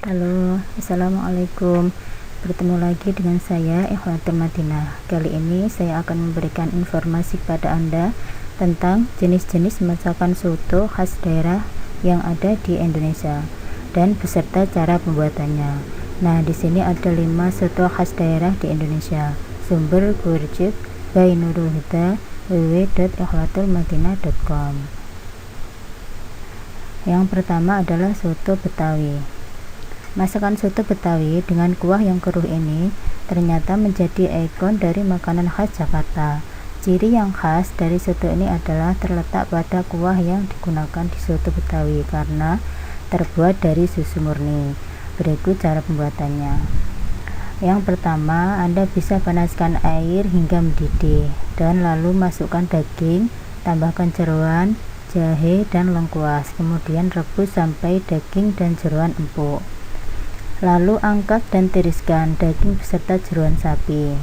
Halo, assalamualaikum. Bertemu lagi dengan saya, Ikhwatul Madinah. Kali ini saya akan memberikan informasi kepada Anda tentang jenis-jenis masakan soto khas daerah yang ada di Indonesia dan beserta cara pembuatannya. Nah, di sini ada 5 soto khas daerah di Indonesia. Sumber Gurjib by Nurul Huda www.ikhwatulmadinah.com. Yang pertama adalah soto Betawi. Masakan soto Betawi dengan kuah yang keruh ini ternyata menjadi ikon dari makanan khas Jakarta. Ciri yang khas dari soto ini adalah terletak pada kuah yang digunakan di soto Betawi karena terbuat dari susu murni. Berikut cara pembuatannya. Yang pertama, Anda bisa panaskan air hingga mendidih dan lalu masukkan daging, tambahkan jeroan, jahe, dan lengkuas. Kemudian rebus sampai daging dan jeroan empuk. Lalu angkat dan tiriskan daging beserta jeroan sapi.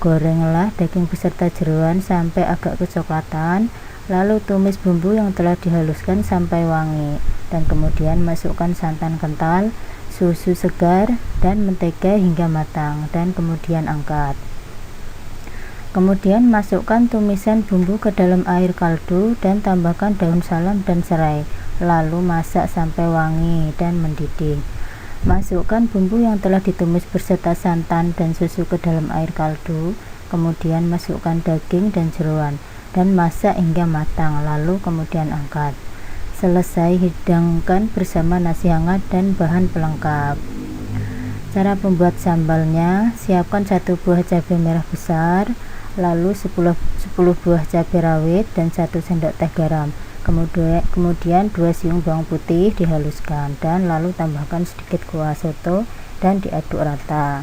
Gorenglah daging beserta jeroan sampai agak kecoklatan, lalu tumis bumbu yang telah dihaluskan sampai wangi, dan kemudian masukkan santan kental, susu segar, dan mentega hingga matang, dan kemudian angkat. Kemudian masukkan tumisan bumbu ke dalam air kaldu dan tambahkan daun salam dan serai, lalu masak sampai wangi dan mendidih. Masukkan bumbu yang telah ditumis beserta santan dan susu ke dalam air kaldu, kemudian masukkan daging dan jeroan dan masak hingga matang, lalu kemudian angkat. Selesai, hidangkan bersama nasi hangat dan bahan pelengkap. Cara pembuat sambalnya: siapkan 1 buah cabai merah besar, lalu 10 buah cabai rawit dan 1 sendok teh garam. Kemudian 2 siung bawang putih dihaluskan dan lalu tambahkan sedikit kuah soto dan diaduk rata.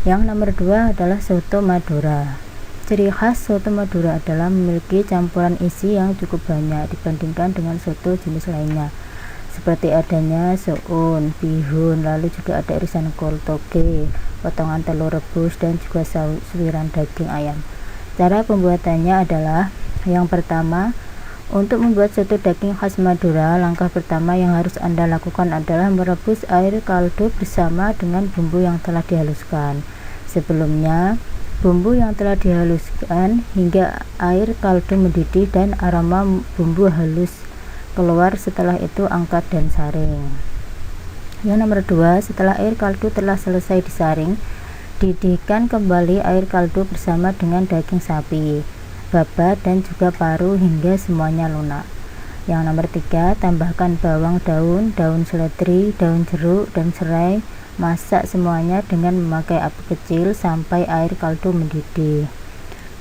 Yang nomor 2 adalah soto Madura. Ciri khas soto Madura adalah memiliki campuran isi yang cukup banyak dibandingkan dengan soto jenis lainnya, seperti adanya soun, bihun, lalu juga ada irisan kol toge, potongan telur rebus, dan juga suiran daging ayam. Cara pembuatannya adalah: yang pertama, untuk membuat soto daging khas Madura, langkah pertama yang harus Anda lakukan adalah merebus air kaldu bersama dengan bumbu yang telah dihaluskan. Sebelumnya, bumbu yang telah dihaluskan hingga air kaldu mendidih dan aroma bumbu halus keluar. Setelah itu angkat dan saring. Yang nomor 2, setelah air kaldu telah selesai disaring, didihkan kembali air kaldu bersama dengan daging sapi, babat, dan juga paru hingga semuanya lunak. Yang nomor 3, tambahkan bawang daun, daun seledri, daun jeruk, dan serai. Masak semuanya dengan memakai api kecil sampai air kaldu mendidih.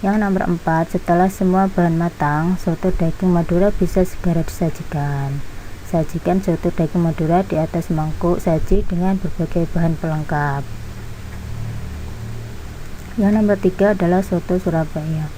Yang nomor 4, setelah semua bahan matang, soto daging Madura bisa segera disajikan. Sajikan soto daging Madura di atas mangkuk saji dengan berbagai bahan pelengkap. Yang nomor 3 adalah soto Surabaya.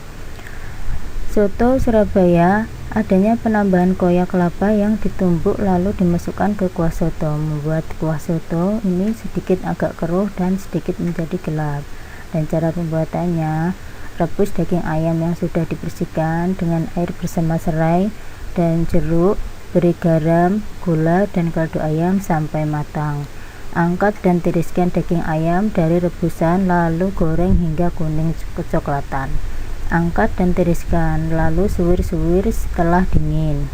Soto Surabaya adanya penambahan koya kelapa yang ditumbuk lalu dimasukkan ke kuah soto, membuat kuah soto ini sedikit agak keruh dan sedikit menjadi gelap. Dan cara pembuatannya: rebus daging ayam yang sudah dibersihkan dengan air bersama serai dan jeruk, beri garam, gula, dan kaldu ayam sampai matang. Angkat dan tiriskan daging ayam dari rebusan, lalu goreng hingga kuning kecoklatan. Angkat dan tiriskan, lalu suwir-suwir setelah dingin.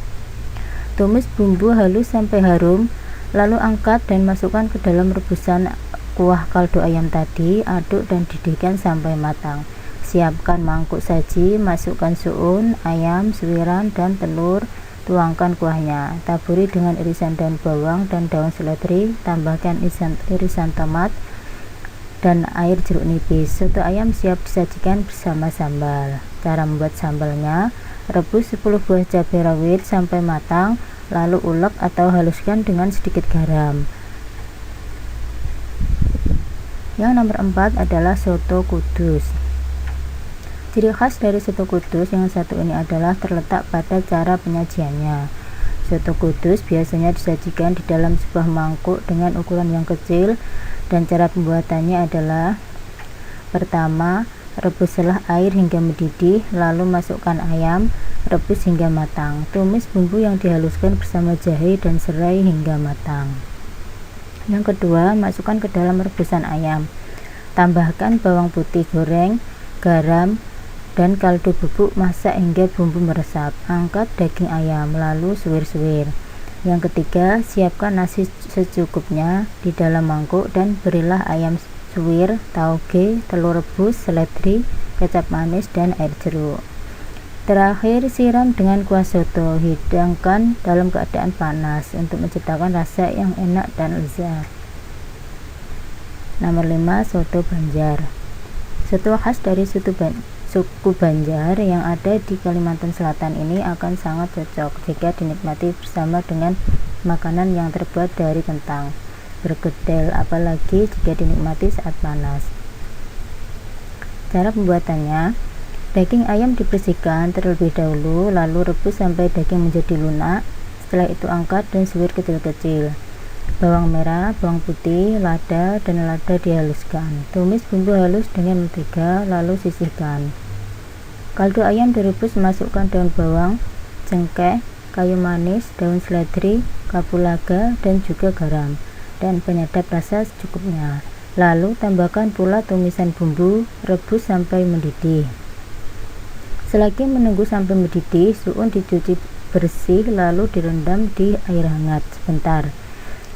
Tumis bumbu halus sampai harum, lalu angkat dan masukkan ke dalam rebusan kuah kaldu ayam tadi. Aduk dan didihkan sampai matang. Siapkan mangkuk saji, masukkan suun, ayam, suiran, dan telur. Tuangkan kuahnya, taburi dengan irisan daun bawang dan daun seledri, tambahkan irisan tomat dan air jeruk nipis. Soto ayam siap disajikan bersama sambal. Cara membuat sambalnya: rebus 10 buah cabai rawit sampai matang, lalu ulek atau haluskan dengan sedikit garam. Yang nomor 4 adalah soto Kudus. Ciri khas dari soto Kudus yang satu ini adalah terletak pada cara penyajiannya. Soto Kudus biasanya disajikan di dalam sebuah mangkuk dengan ukuran yang kecil, dan cara pembuatannya adalah: pertama, rebuslah air hingga mendidih, lalu masukkan ayam, rebus hingga matang. Tumis bumbu yang dihaluskan bersama jahe dan serai hingga matang. Yang kedua, masukkan ke dalam rebusan ayam. Tambahkan bawang putih goreng, garam, dan kaldu bubuk, masak hingga bumbu meresap. Angkat daging ayam, lalu suwir-suwir. Yang ketiga, siapkan nasi secukupnya di dalam mangkuk dan berilah ayam suwir, tauge, telur rebus, seledri, kecap manis, dan air jeruk. Terakhir, siram dengan kuah soto. Hidangkan dalam keadaan panas untuk menciptakan rasa yang enak dan lezat. Nomor 5. Soto Banjar. Soto khas dari suku Banjar yang ada di Kalimantan Selatan ini akan sangat cocok jika dinikmati bersama dengan makanan yang terbuat dari kentang bergedel, apalagi jika dinikmati saat panas. Cara pembuatannya: daging ayam dibersihkan terlebih dahulu, lalu rebus sampai daging menjadi lunak. Setelah itu angkat dan suwir kecil-kecil. Bawang merah, bawang putih, lada, dan lada dihaluskan. Tumis bumbu halus dengan mentega, lalu sisihkan. Kaldu ayam direbus, masukkan daun bawang, cengkeh, kayu manis, daun seledri, kapulaga, dan juga garam, dan penyedap rasa secukupnya. Lalu tambahkan pula tumisan bumbu, rebus sampai mendidih. Selagi menunggu sampai mendidih, suun dicuci bersih lalu direndam di air hangat sebentar.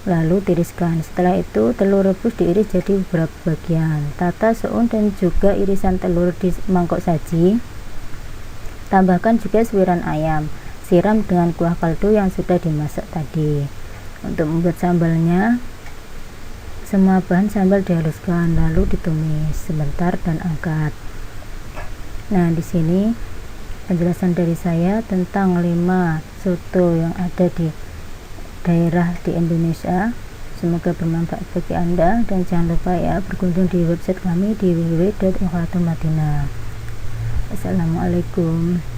Lalu tiriskan. Setelah itu telur rebus diiris jadi beberapa bagian. Tata suun dan juga irisan telur di mangkok saji. Tambahkan juga suiran ayam. Siram dengan kuah kaldu yang sudah dimasak tadi. Untuk membuat sambalnya, semua bahan sambal dihaluskan lalu ditumis sebentar dan angkat. Nah, di sini penjelasan dari saya tentang 5 soto yang ada di daerah di Indonesia. Semoga bermanfaat bagi Anda, dan jangan lupa ya berkunjung di website kami di www.ikhlatul madinah. Assalamualaikum.